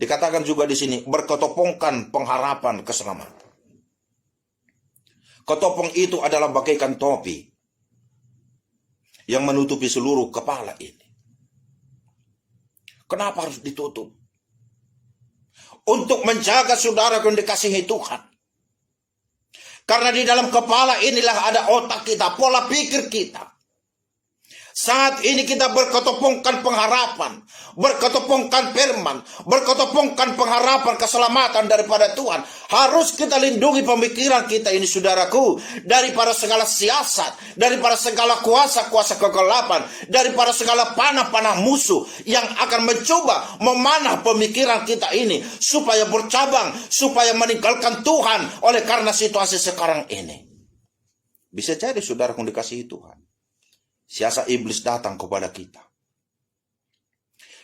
Dikatakan juga di sini, berketopongkan pengharapan keselamatan. Ketopong itu adalah bagaikan topi yang menutupi seluruh kepala ini. Kenapa harus ditutup? Untuk menjaga saudara yang dikasihi Tuhan. Karena di dalam kepala inilah ada otak kita, pola pikir kita. Saat ini kita berketopongkan pengharapan, berketopongkan firman, berketopongkan pengharapan keselamatan daripada Tuhan. Harus kita lindungi pemikiran kita ini, saudaraku, daripada segala siasat, daripada segala kuasa-kuasa kegelapan, daripada segala panah-panah musuh yang akan mencoba memanah pemikiran kita ini supaya bercabang, supaya meninggalkan Tuhan oleh karena situasi sekarang ini. Bisa jadi saudara yang dikasihi Tuhan, siasat iblis datang kepada kita.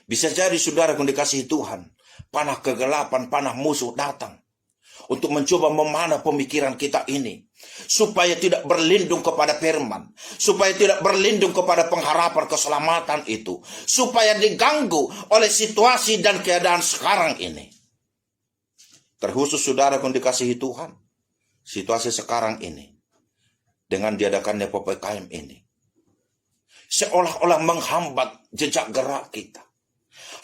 Bisa jadi saudara yang dikasihi Tuhan, panah kegelapan, panah musuh datang untuk mencoba memanah pemikiran kita ini, supaya tidak berlindung kepada firman, supaya tidak berlindung kepada pengharapan keselamatan itu, supaya diganggu oleh situasi dan keadaan sekarang ini. Terkhusus saudara yang dikasihi Tuhan, situasi sekarang ini, dengan diadakannya PPKM ini, seolah-olah menghambat jejak gerak kita.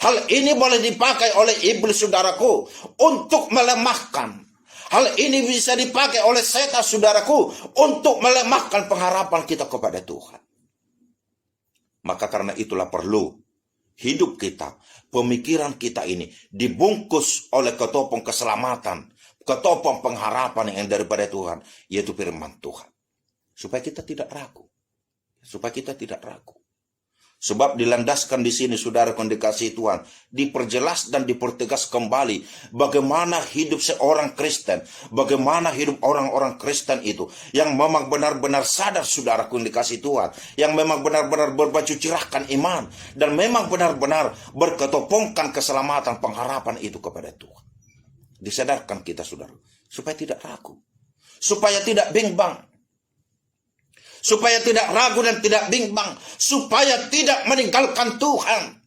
Hal ini boleh dipakai oleh iblis, saudaraku, untuk melemahkan. Hal ini bisa dipakai oleh setan, saudaraku, untuk melemahkan pengharapan kita kepada Tuhan. Maka karena itulah perlu hidup kita, pemikiran kita ini dibungkus oleh ketopong keselamatan, ketopong pengharapan yang daripada Tuhan, yaitu firman Tuhan. Supaya kita tidak ragu. Supaya kita tidak ragu. Sebab dilandaskan di sini, saudara yang dikasihi Tuhan, diperjelas dan dipertegas kembali bagaimana hidup seorang Kristen, bagaimana hidup orang-orang Kristen itu yang memang benar-benar sadar, saudara yang dikasihi Tuhan, yang memang benar-benar berbaju cerahkan iman dan memang benar-benar berketopongkan keselamatan pengharapan itu kepada Tuhan. Disadarkan kita, saudara, supaya tidak ragu, supaya tidak bimbang, supaya tidak ragu dan tidak bimbang, supaya tidak meninggalkan Tuhan.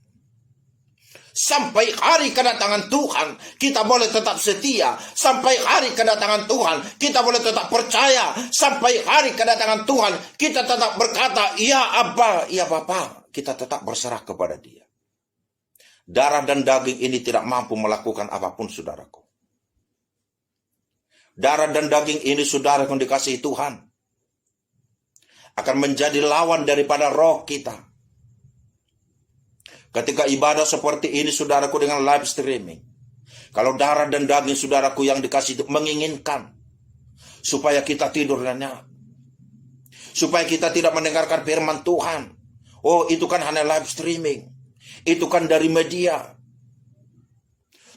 Sampai hari kedatangan Tuhan, kita boleh tetap setia. Sampai hari kedatangan Tuhan, kita boleh tetap percaya. Sampai hari kedatangan Tuhan, kita tetap berkata, ya Abba, ya Bapa. Kita tetap berserah kepada Dia. Darah dan daging ini tidak mampu melakukan apapun, saudaraku. Darah dan daging ini, saudara yang dikasihi Tuhan, akan menjadi lawan daripada roh kita. Ketika ibadah seperti ini, saudaraku, dengan live streaming, kalau darah dan daging saudaraku yang dikasih itu menginginkan supaya kita tidur nyenyak, supaya kita tidak mendengarkan firman Tuhan. Oh, itu kan hanya live streaming, itu kan dari media.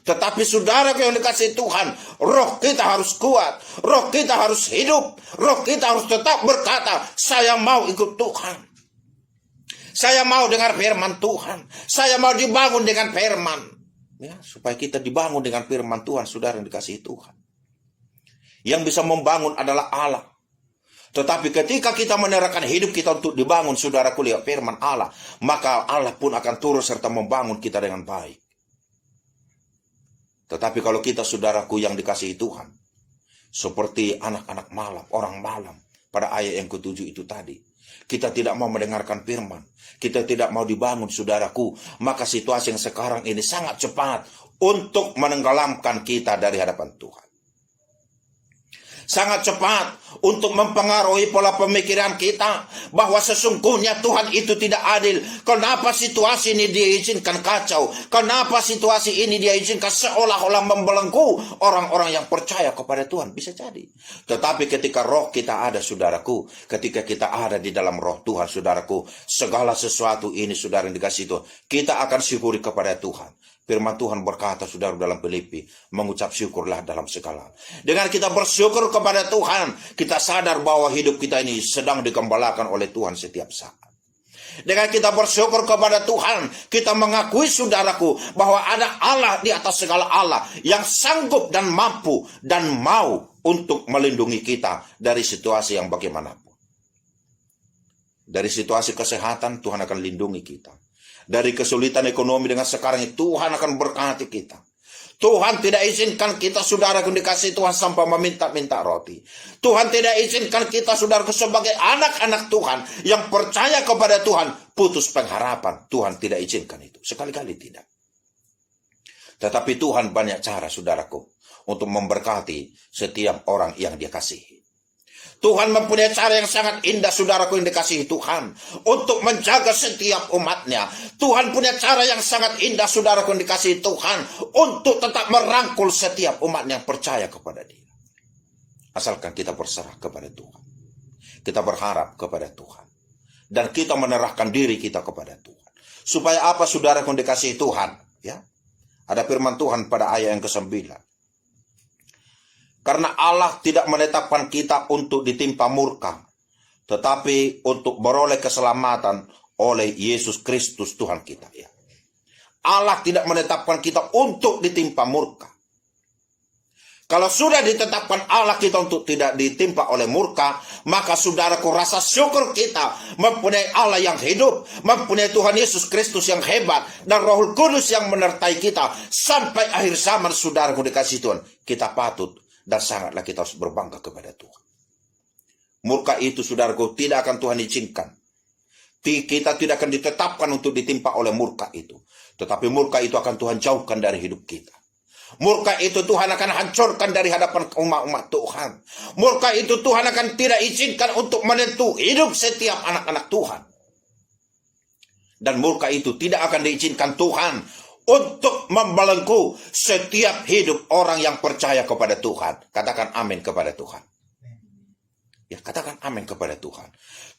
Tetapi saudara yang dikasih Tuhan, roh kita harus kuat, roh kita harus hidup, roh kita harus tetap berkata, saya mau ikut Tuhan. Saya mau dengar firman Tuhan. Saya mau dibangun dengan firman. Ya, supaya kita dibangun dengan firman Tuhan, saudara yang dikasih Tuhan. Yang bisa membangun adalah Allah. Tetapi ketika kita menyerahkan hidup kita untuk dibangun, saudara kuliah firman Allah, maka Allah pun akan turut serta membangun kita dengan baik. Tetapi kalau kita, saudaraku yang dikasihi Tuhan, seperti anak-anak malam, orang malam, pada ayat yang ke-7 itu tadi, kita tidak mau mendengarkan firman, kita tidak mau dibangun, saudaraku, maka situasi yang sekarang ini sangat cepat untuk menenggelamkan kita dari hadapan Tuhan. Sangat cepat untuk mempengaruhi pola pemikiran kita bahwa sesungguhnya Tuhan itu tidak adil. Kenapa situasi ini Dia izinkan kacau? Kenapa situasi ini Dia izinkan seolah-olah membelenggu orang-orang yang percaya kepada Tuhan? Bisa jadi. Tetapi ketika roh kita ada, saudaraku, ketika kita ada di dalam roh Tuhan, saudaraku, segala sesuatu ini, saudara yang dikasihi Tuhan, kita akan syukuri kepada Tuhan. Firman Tuhan berkata, saudara, dalam Filipi, mengucap syukurlah dalam segala. Dengan kita bersyukur kepada Tuhan, kita sadar bahwa hidup kita ini sedang dikembalakan oleh Tuhan setiap saat. Dengan kita bersyukur kepada Tuhan, kita mengakui, saudaraku, bahwa ada Allah di atas segala Allah yang sanggup dan mampu dan mau untuk melindungi kita dari situasi yang bagaimanapun. Dari situasi kesehatan, Tuhan akan lindungi kita. Dari kesulitan ekonomi dengan sekarang ini, Tuhan akan berkati kita. Tuhan tidak izinkan kita, saudaraku dikasih Tuhan, sampai meminta-minta roti. Tuhan tidak izinkan kita, saudaraku, sebagai anak-anak Tuhan yang percaya kepada Tuhan, putus pengharapan. Tuhan tidak izinkan itu. Sekali-kali tidak. Tetapi Tuhan banyak cara, saudaraku, untuk memberkati setiap orang yang Dia kasihi. Tuhan mempunyai cara yang sangat indah, saudaraku yang dikasihi Tuhan, untuk menjaga setiap umatnya. Tuhan punya cara yang sangat indah, saudaraku yang dikasihi Tuhan, untuk tetap merangkul setiap umat yang percaya kepada Dia. Asalkan kita berserah kepada Tuhan. Kita berharap kepada Tuhan. Dan kita menyerahkan diri kita kepada Tuhan. Supaya apa, saudaraku yang dikasihi Tuhan? Ya, ada firman Tuhan pada ayat yang ke-9. Karena Allah tidak menetapkan kita untuk ditimpa murka, tetapi untuk beroleh keselamatan oleh Yesus Kristus Tuhan kita. Ya. Allah tidak menetapkan kita untuk ditimpa murka. Kalau sudah ditetapkan Allah kita untuk tidak ditimpa oleh murka, maka saudaraku, rasa syukur kita mempunyai Allah yang hidup, mempunyai Tuhan Yesus Kristus yang hebat, dan Roh Kudus yang menyertai kita sampai akhir zaman, saudaraku dikasih Tuhan. Kita patut dan sangatlah kita harus berbangga kepada Tuhan. Murka itu, saudaraku, tidak akan Tuhan izinkan. Kita tidak akan ditetapkan untuk ditimpa oleh murka itu. Tetapi murka itu akan Tuhan jauhkan dari hidup kita. Murka itu Tuhan akan hancurkan dari hadapan umat-umat Tuhan. Murka itu Tuhan akan tidak izinkan untuk menyentuh hidup setiap anak-anak Tuhan. Dan murka itu tidak akan diizinkan Tuhan untuk membelenggu setiap hidup orang yang percaya kepada Tuhan. Katakan amin kepada Tuhan. Ya, katakan amin kepada Tuhan.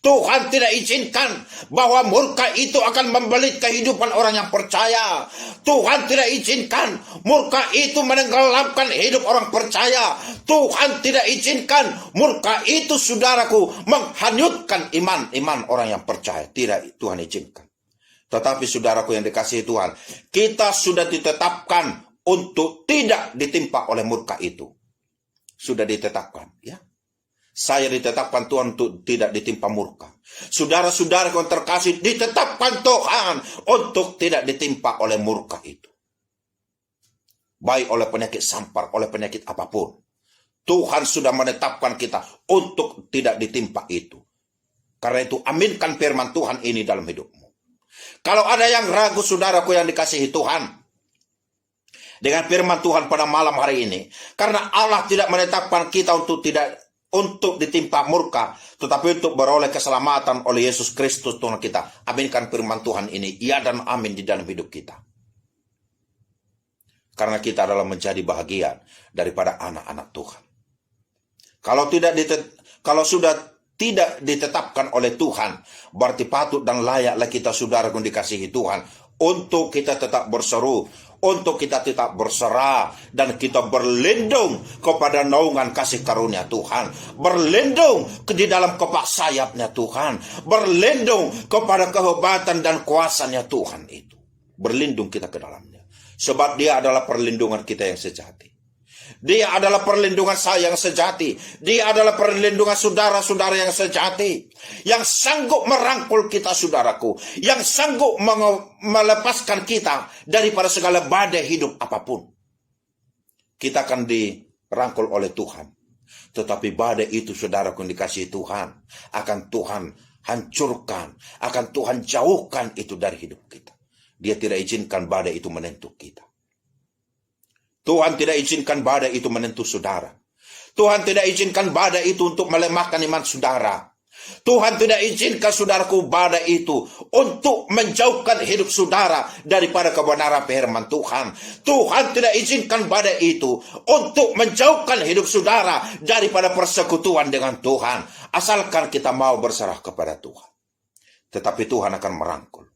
Tuhan tidak izinkan bahwa murka itu akan membelit kehidupan orang yang percaya. Tuhan tidak izinkan murka itu menenggelamkan hidup orang percaya. Tuhan tidak izinkan murka itu, saudaraku, menghanyutkan iman orang yang percaya. Tidak, Tuhan izinkan. Tetapi saudaraku yang dikasihi Tuhan, kita sudah ditetapkan untuk tidak ditimpa oleh murka itu. Sudah ditetapkan, ya. Saya ditetapkan Tuhan untuk tidak ditimpa murka. Saudara-saudara yang terkasih, ditetapkan Tuhan untuk tidak ditimpa oleh murka itu. Baik oleh penyakit sampar, oleh penyakit apapun. Tuhan sudah menetapkan kita untuk tidak ditimpa itu. Karena itu, aminkan firman Tuhan ini dalam hidupmu. Kalau ada yang ragu, saudaraku yang dikasihi Tuhan, dengan firman Tuhan pada malam hari ini, karena Allah tidak menetapkan kita untuk ditimpa murka, tetapi untuk beroleh keselamatan oleh Yesus Kristus Tuhan kita. Aminkan firman Tuhan ini, iya dan amin di dalam hidup kita. Karena kita adalah menjadi bahagian daripada anak-anak Tuhan. Kalau sudah tidak ditetapkan oleh Tuhan, berarti patut dan layaklah kita, saudaraku dikasihi Tuhan, untuk kita tetap berseru, untuk kita tetap berserah, dan kita berlindung kepada naungan kasih karunia Tuhan, berlindung di dalam kepak sayapnya Tuhan, berlindung kepada kehebatan dan kuasanya Tuhan itu. Berlindung kita ke dalamnya, sebab Dia adalah perlindungan kita yang sejati. Dia adalah perlindungan saya yang sejati. Dia adalah perlindungan saudara-saudara yang sejati. Yang sanggup merangkul kita, saudaraku. Yang sanggup melepaskan kita daripada segala badai hidup apapun. Kita akan dirangkul oleh Tuhan. Tetapi badai itu, saudaraku yang dikasihi Tuhan, akan Tuhan hancurkan. Akan Tuhan jauhkan itu dari hidup kita. Dia tidak izinkan badai itu menentu kita. Tuhan tidak izinkan badai itu menentu saudara. Tuhan tidak izinkan badai itu untuk melemahkan iman saudara. Tuhan tidak izinkan, saudaraku, badai itu untuk menjauhkan hidup saudara daripada kebenaran firman Tuhan. Tuhan tidak izinkan badai itu untuk menjauhkan hidup saudara daripada persekutuan dengan Tuhan. Asalkan kita mau berserah kepada Tuhan. Tetapi Tuhan akan merangkul.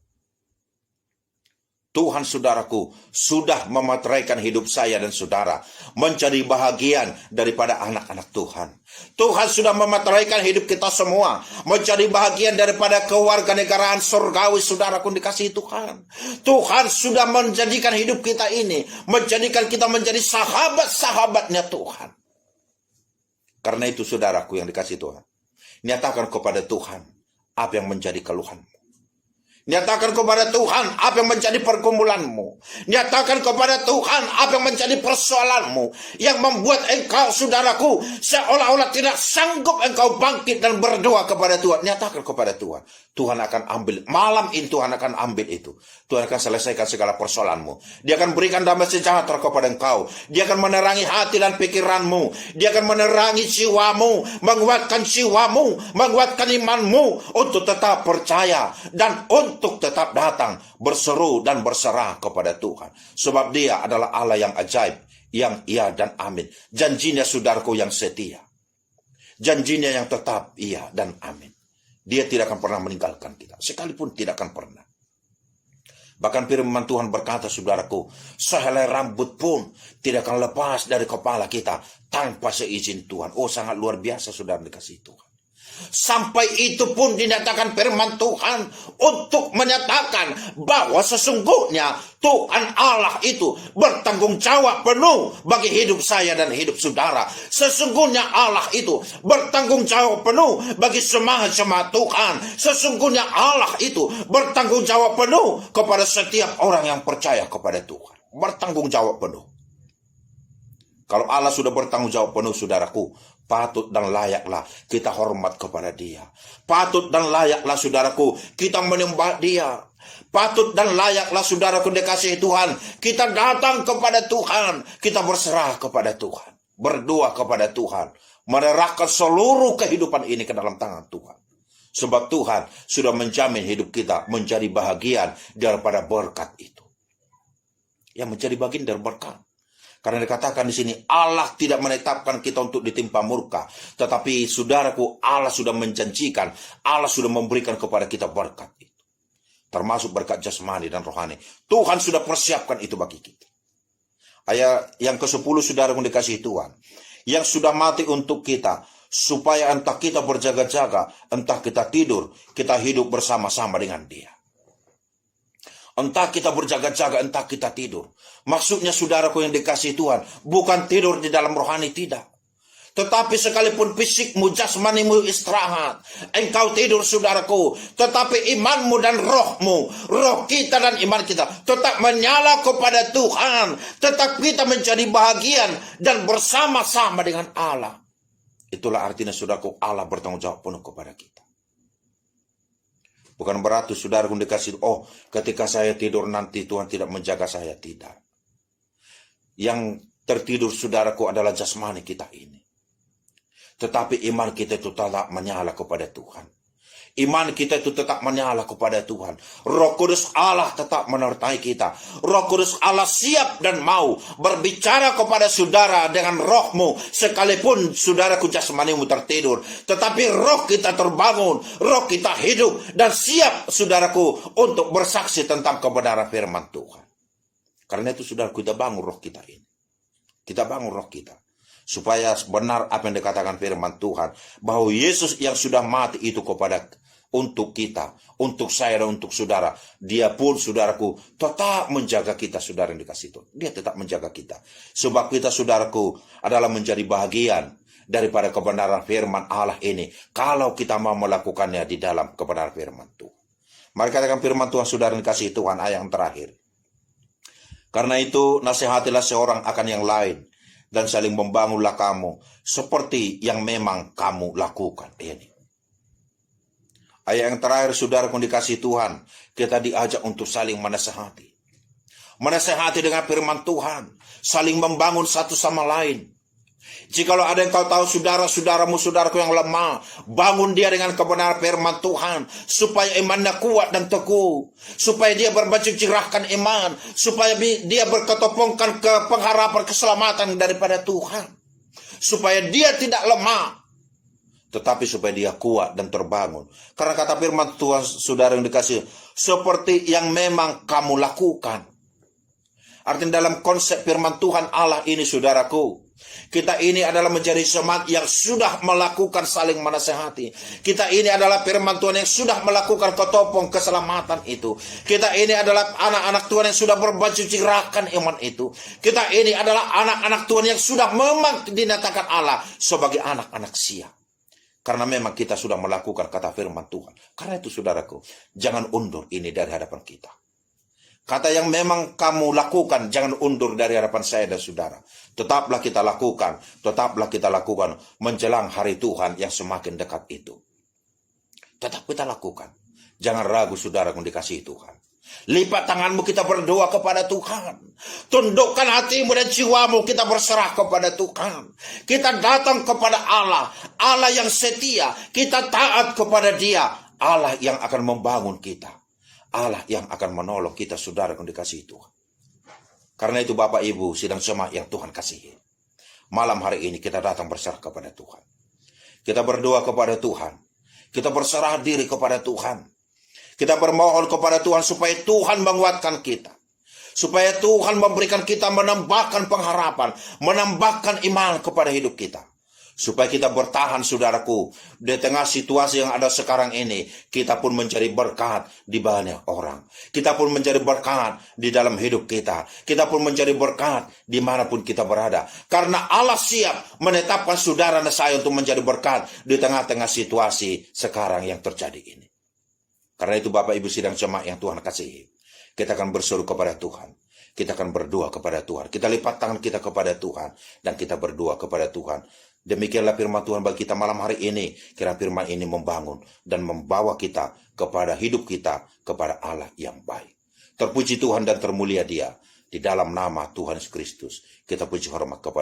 Tuhan, saudaraku, sudah memateraikan hidup saya dan saudara menjadi bahagian daripada anak-anak Tuhan. Tuhan sudah memateraikan hidup kita semua menjadi bahagian daripada kewarganegaraan surgawi, saudaraku dikasihi Tuhan. Tuhan sudah menjadikan hidup kita ini, menjadikan kita menjadi sahabat-sahabatnya Tuhan. Karena itu, saudaraku yang dikasihi Tuhan, nyatakan kepada Tuhan apa yang menjadi keluhanmu. Nyatakan kepada Tuhan apa yang menjadi pergumulanmu. Nyatakan kepada Tuhan apa yang menjadi persoalanmu. Yang membuat engkau, saudaraku, seolah-olah tidak sanggup engkau bangkit dan berdoa kepada Tuhan. Nyatakan kepada Tuhan. Tuhan akan ambil. Malam ini Tuhan akan ambil itu. Tuhan akan selesaikan segala persoalanmu. Dia akan berikan damai sejahtera kepada engkau. Dia akan menerangi hati dan pikiranmu. Dia akan menerangi jiwamu. Menguatkan jiwamu. Menguatkan imanmu. Untuk tetap percaya. Dan untuk tetap datang, berseru dan berserah kepada Tuhan. Sebab Dia adalah Allah yang ajaib, yang iya dan amin. Janjinya, saudaraku, yang setia. Janjinya yang tetap iya dan amin. Dia tidak akan pernah meninggalkan kita, sekalipun tidak akan pernah. Bahkan firman Tuhan berkata, saudaraku, sehelai rambut pun tidak akan lepas dari kepala kita tanpa seizin Tuhan. Oh, sangat luar biasa, saudara dikasih Tuhan. Sampai itu pun dinyatakan firman Tuhan untuk menyatakan bahwa sesungguhnya Tuhan Allah itu bertanggung jawab penuh bagi hidup saya dan hidup saudara. Sesungguhnya Allah itu bertanggung jawab penuh bagi jemaat-jemaat Tuhan. Sesungguhnya Allah itu bertanggung jawab penuh kepada setiap orang yang percaya kepada Tuhan. Bertanggung jawab penuh. Kalau Allah sudah bertanggung jawab penuh, saudaraku, patut dan layaklah kita hormat kepada Dia. Patut dan layaklah, saudaraku, kita menyembah Dia. Patut dan layaklah, saudaraku dikasihi Tuhan, kita datang kepada Tuhan. Kita berserah kepada Tuhan. Berdoa kepada Tuhan. Menyerahkan seluruh kehidupan ini ke dalam tangan Tuhan. Sebab Tuhan sudah menjamin hidup kita menjadi bahagian daripada berkat itu. Yang menjadi bagian dari berkat. Karena dikatakan di sini, Allah tidak menetapkan kita untuk ditimpa murka. Tetapi saudaraku, Allah sudah menjanjikan, Allah sudah memberikan kepada kita berkat itu. Termasuk berkat jasmani dan rohani. Tuhan sudah persiapkan itu bagi kita. Ayat yang ke-10, saudaraku dikasihi Tuhan. Yang sudah mati untuk kita. Supaya entah kita berjaga-jaga, entah kita tidur, kita hidup bersama-sama dengan Dia. Entah kita berjaga-jaga, entah kita tidur. Maksudnya, saudaraku yang dikasihi Tuhan, bukan tidur di dalam rohani, tidak. Tetapi sekalipun fisikmu, jasmanimu istirahat, engkau tidur, saudaraku, tetapi imanmu dan rohmu, roh kita dan iman kita tetap menyala kepada Tuhan. Tetap kita menjadi bahagian dan bersama-sama dengan Allah. Itulah artinya, saudaraku, Allah bertanggung jawab penuh kepada kita. Bukan berarti, saudaraku dikasih, oh, ketika saya tidur nanti Tuhan tidak menjaga saya. Tidak. Yang tertidur, saudaraku, adalah jasmani kita ini. Tetapi iman kita itu tetap menyala kepada Tuhan. Iman kita itu tetap menyala kepada Tuhan. Roh Kudus Allah tetap menyertai kita. Roh Kudus Allah siap dan mau berbicara kepada saudara dengan rohmu. Sekalipun saudaraku jasmanimu tertidur. Tetapi roh kita terbangun. Roh kita hidup. Dan siap, saudaraku, untuk bersaksi tentang kebenaran firman Tuhan. Karena itu, saudaraku, kita bangun roh kita ini. Kita bangun roh kita. Supaya benar apa yang dikatakan firman Tuhan. Bahwa Yesus yang sudah mati itu untuk kita, untuk saya dan untuk saudara. Dia pun, saudaraku, tetap menjaga kita, saudara yang dikasih Tuhan. Dia tetap menjaga kita. Sebab kita, saudaraku, adalah menjadi bahagian daripada kebenaran firman Allah ini. Kalau kita mau melakukannya di dalam kebenaran firman Tuhan. Mari katakan firman Tuhan, saudara yang dikasih Tuhan, ayat yang terakhir. Karena itu, nasihatilah seorang akan yang lain. Dan saling membangunlah kamu. Seperti yang memang kamu lakukan ini. Ayat yang terakhir, saudara yang dikasihi Tuhan, kita diajak untuk saling menasihati. Menasihati dengan firman Tuhan. Saling membangun satu sama lain. Jikalau ada yang kau tahu saudara-saudaramu, saudaraku yang lemah, bangun dia dengan kebenaran firman Tuhan. Supaya imannya kuat dan teguh. Supaya dia berbaju-jirahkan iman. Supaya dia berketopongkan ke pengharapan keselamatan daripada Tuhan. Supaya dia tidak lemah. Tetapi supaya dia kuat dan terbangun. Karena kata firman Tuhan, saudara yang dikasih, seperti yang memang kamu lakukan. Artinya dalam konsep firman Tuhan Allah ini, saudaraku, kita ini adalah menjadi jemaat yang sudah melakukan saling menasehati. Kita ini adalah firman Tuhan yang sudah melakukan ketopong keselamatan itu. Kita ini adalah anak-anak Tuhan yang sudah berbaju jirahkan iman itu. Kita ini adalah anak-anak Tuhan yang sudah memang dinyatakan Allah sebagai anak-anak siap. Karena memang kita sudah melakukan kata firman Tuhan. Karena itu saudaraku, jangan undur ini dari hadapan kita. Kata yang memang kamu lakukan, jangan undur dari hadapan saya dan saudara. Tetaplah kita lakukan menjelang hari Tuhan yang semakin dekat itu. Tetap kita lakukan. Jangan ragu saudara yang dikasihi Tuhan. Lipat tanganmu, kita berdoa kepada Tuhan. Tundukkan hatimu dan jiwamu, kita berserah kepada Tuhan. Kita datang kepada Allah, Allah yang setia. Kita taat kepada Dia, Allah yang akan membangun kita, Allah yang akan menolong kita saudara yang dikasihi Tuhan. Karena itu Bapak Ibu sidang jemaat yang Tuhan kasihi, malam hari ini kita datang berserah kepada Tuhan. Kita berdoa kepada Tuhan. Kita berserah diri kepada Tuhan. Kita bermohon kepada Tuhan supaya Tuhan menguatkan kita. Supaya Tuhan memberikan kita menambahkan pengharapan, menambahkan iman kepada hidup kita. Supaya kita bertahan saudaraku, di tengah situasi yang ada sekarang ini, kita pun menjadi berkat di banyak orang. Kita pun menjadi berkat di dalam hidup kita. Kita pun menjadi berkat dimanapun kita berada. Karena Allah siap menetapkan saudara dan saya untuk menjadi berkat di tengah-tengah situasi sekarang yang terjadi ini. Karena itu Bapak Ibu sidang jemaat yang Tuhan kasihi, kita akan berseru kepada Tuhan. Kita akan berdoa kepada Tuhan. Kita lipat tangan kita kepada Tuhan. Dan kita berdoa kepada Tuhan. Demikianlah firman Tuhan bagi kita malam hari ini. Kiranya firman ini membangun dan membawa kita kepada hidup kita, kepada Allah yang baik. Terpuji Tuhan dan termulia Dia. Di dalam nama Tuhan Yesus Kristus, kita puji hormat kepada